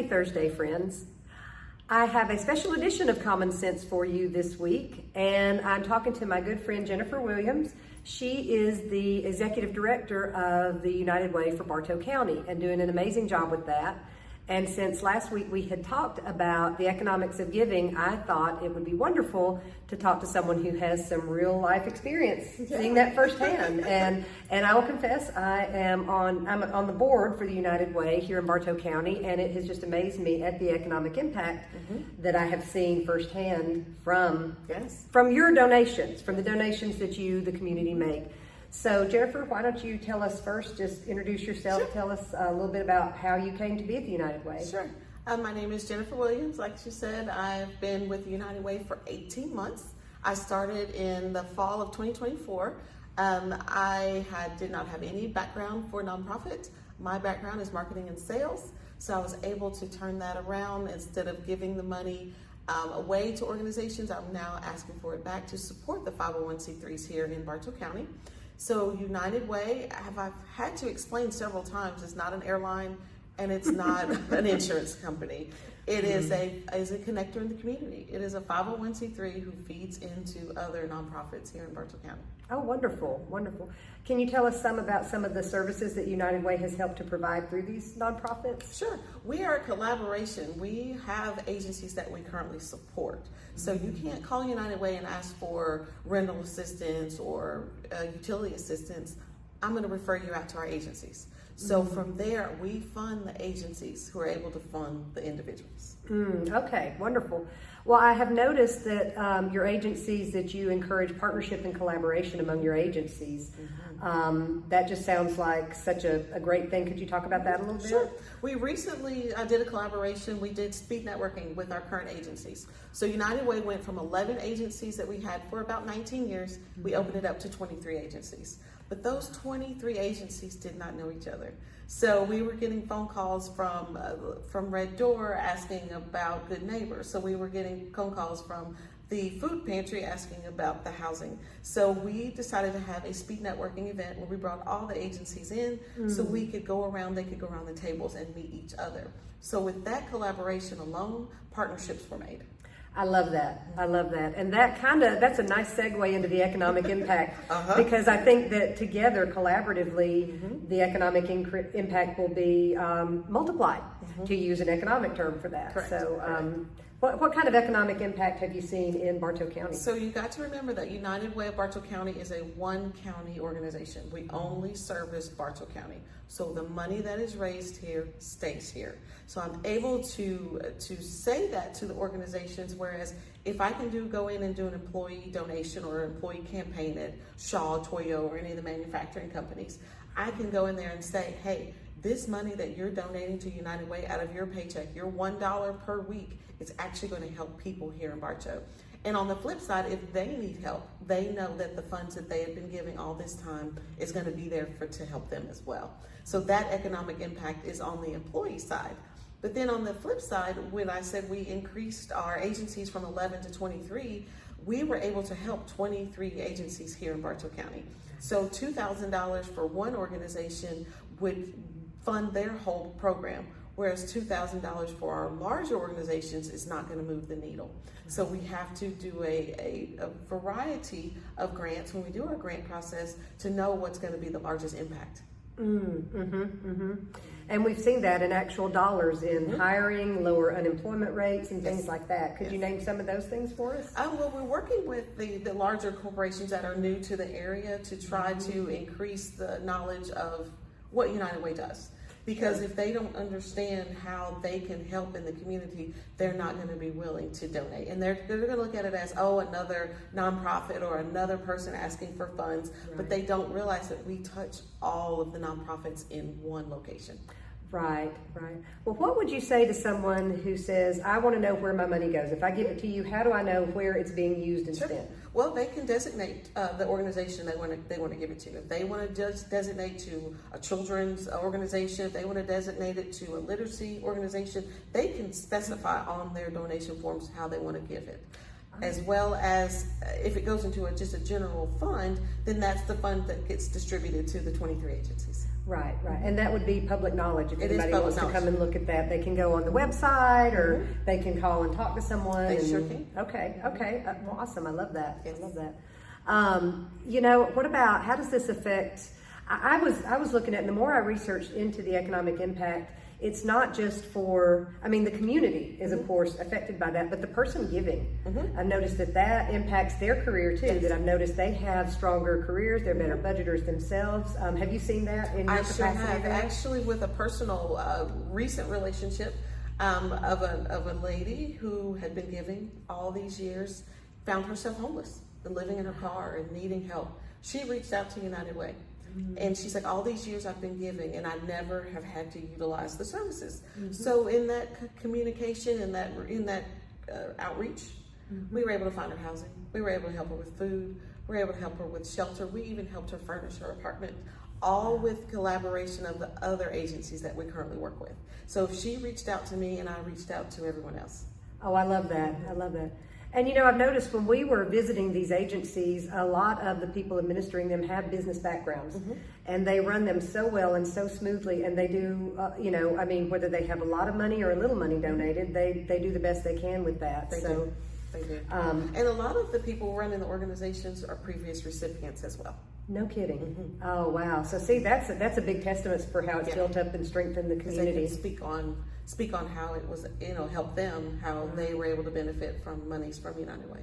Happy Thursday, friends. I have a special edition of Common Sense for you this week, and I'm talking to my good friend Jennifer Williams. She is the executive director of the United Way for Bartow County and doing an amazing job with that. And since last week we had talked about the economics of giving, I thought it would be wonderful to talk to someone who has some real life experience seeing that firsthand. And I will confess, I'm on the board for the United Way here in Bartow County, and it has just amazed me at the economic impact that I have seen firsthand from your donations, from the donations that you, the community, make. So Jennifer, why don't you tell us first, just introduce yourself, Tell us a little bit about how you came to be at the United Way. Sure. My name is Jennifer Williams. Like you said, I've been with the United Way for 18 months. I started in the fall of 2024. I did not have any background for nonprofit. My background is marketing and sales. So I was able to turn that around. Instead of giving the money away to organizations, I'm now asking for it back to support the 501c3s here in Bartow County. So United Way, I've had to explain several times, it's not an airline and it's not an insurance company. It is a connector in the community. It is a 501c3 who feeds into other nonprofits here in Bartow County. Oh, wonderful, wonderful. Can you tell us about some of the services that United Way has helped to provide through these nonprofits? Sure. We are a collaboration. We have agencies that we currently support. So you can't call United Way and ask for rental assistance or utility assistance. I'm going to refer you out to our agencies. So from there, we fund the agencies who are able to fund the individuals. Okay, wonderful. Well, I have noticed that your agencies, that you encourage partnership and collaboration among your agencies. That just sounds like such a great thing. Could you talk about that a little bit? Sure. We recently did a collaboration. We did speed networking with our current agencies. So United Way went from 11 agencies that we had for about 19 years. We opened it up to 23 agencies. But those 23 agencies did not know each other. So we were getting phone calls from Red Door asking about Good Neighbors. So we were getting phone calls from the food pantry asking about the housing. So we decided to have a speed networking event where we brought all the agencies in so we could go around, they could go around the tables and meet each other. So with that collaboration alone, partnerships were made. I love that. I love that. And that's a nice segue into the economic impact because I think that together, collaboratively, the economic impact will be multiplied, to use an economic term for that. Correct. So what kind of economic impact have you seen in Bartow County? So you got to remember that United Way of Bartow County is a one county organization. We only service Bartow County. So the money that is raised here stays here. So I'm able to say that to the organizations, whereas if I can go in and do an employee donation or an employee campaign at Shaw, Toyo, or any of the manufacturing companies, I can go in there and say, hey, this money that you're donating to United Way out of your paycheck, your $1 per week, it's actually going to help people here in Bartow. And on the flip side, if they need help, they know that the funds that they have been giving all this time is going to be there to help them as well. So that economic impact is on the employee side. But then on the flip side, when I said we increased our agencies from 11 to 23, we were able to help 23 agencies here in Bartow County. So $2,000 for one organization would fund their whole program, whereas $2,000 for our larger organizations is not going to move the needle. So we have to do a variety of grants when we do our grant process to know what's going to be the largest impact. And we've seen that in actual dollars in hiring, lower unemployment rates, and things like that. Could you name some of those things for us? Well, we're working with the larger corporations that are new to the area to try to increase the knowledge of what United Way does. Because if they don't understand how they can help in the community, they're not going to be willing to donate. And they're going to look at it as, another nonprofit or another person asking for funds. But they don't realize that we touch all of the nonprofits in one location. Right. Well, what would you say to someone who says, I want to know where my money goes? If I give it to you, how do I know where it's being used and spent? Well, they can designate the organization they want to give it to. If they want to just designate to a children's organization, if they want to designate it to a literacy organization, they can specify on their donation forms how they want to give it. as well as if it goes into just a general fund, then that's the fund that gets distributed to the 23 agencies. Right, right. And that would be public knowledge. If It is anybody public wants to knowledge. come and look at that, they can go on the website or they can call and talk to someone. They and, sure can. Okay, okay. Well, awesome. I love that. Yes. I love that. You know, what about, how does this affect, I was looking at, and the more I researched into the economic impact, it's not just for, I mean, the community is of course affected by that, but the person giving, I've noticed that impacts their career too, that I've noticed they have stronger careers, they're better budgeters themselves. Have you seen that in your capacity? I sure have. there? Actually, with a personal recent relationship of a lady who had been giving all these years, found herself homeless and living in her car and needing help. She reached out to United Way. And she's like, all these years I've been giving and I never have had to utilize the services. So in that communication and in that outreach, we were able to find her housing. We were able to help her with food. We were able to help her with shelter. We even helped her furnish her apartment, all with collaboration of the other agencies that we currently work with. So she reached out to me and I reached out to everyone else. Oh, I love that. I love that. And you know, I've noticed when we were visiting these agencies, a lot of the people administering them have business backgrounds and they run them so well and so smoothly. And they do, you know, I mean, whether they have a lot of money or a little money donated, they do the best they can with that. They do. And a lot of the people running the organizations are previous recipients as well. No kidding. Oh, wow. So see, that's a big testament for how it's built up and strengthened the community. They can speak on how it was, you know, help them, how they were able to benefit from monies from United Way.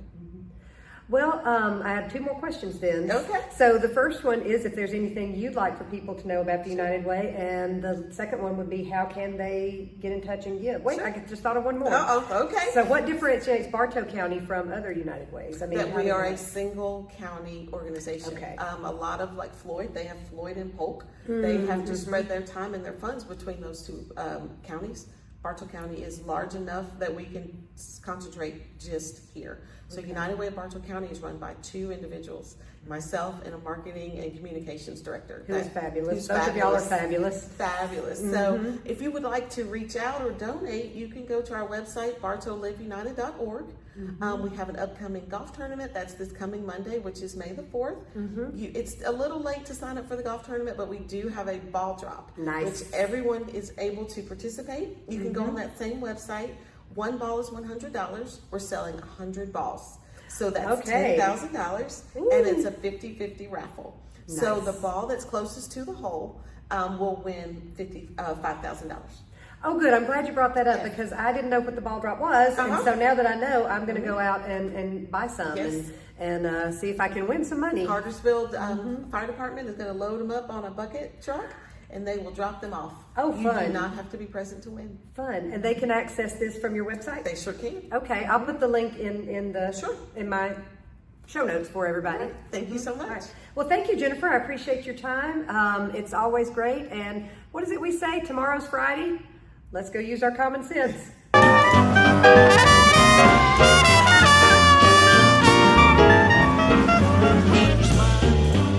Well, I have two more questions then. Okay. So the first one is if there's anything you'd like for people to know about the United Way, and the second one would be how can they get in touch and give? Wait, I just thought of one more. Okay. So what differentiates Bartow County from other United Ways? I mean, That we are a single county organization. Okay. A lot of like Floyd, they have Floyd and Polk. They have to spread their time and their funds between those two counties. Bartow County is large enough that we can concentrate just here. So United Way of Bartow County is run by two individuals, myself and a marketing and communications director. Who's fabulous. Both of y'all are fabulous. Fabulous. So if you would like to reach out or donate, you can go to our website, bartowliveunited.org. We have an upcoming golf tournament. That's this coming Monday, which is May the 4th. It's a little late to sign up for the golf tournament, but we do have a ball drop. Nice. Which everyone is able to participate. You can go on that same website. One ball is $100. We're selling 100 balls. So that's $10,000, and it's a 50-50 raffle. Nice. So the ball that's closest to the hole will win $5,000. Oh, good. I'm glad you brought that up because I didn't know what the ball drop was. And so now that I know, I'm going to go out and buy some and see if I can win some money. Cartersville Fire Department is going to load them up on a bucket truck and they will drop them off. Oh, fun. You do not have to be present to win. Fun. And they can access this from your website? They sure can. Okay. I'll put the link in my show notes for everybody. Right. Thank you so much. Right. Well, thank you, Jennifer. I appreciate your time. It's always great. And what is it we say? Tomorrow's Friday. Let's go use our common sense.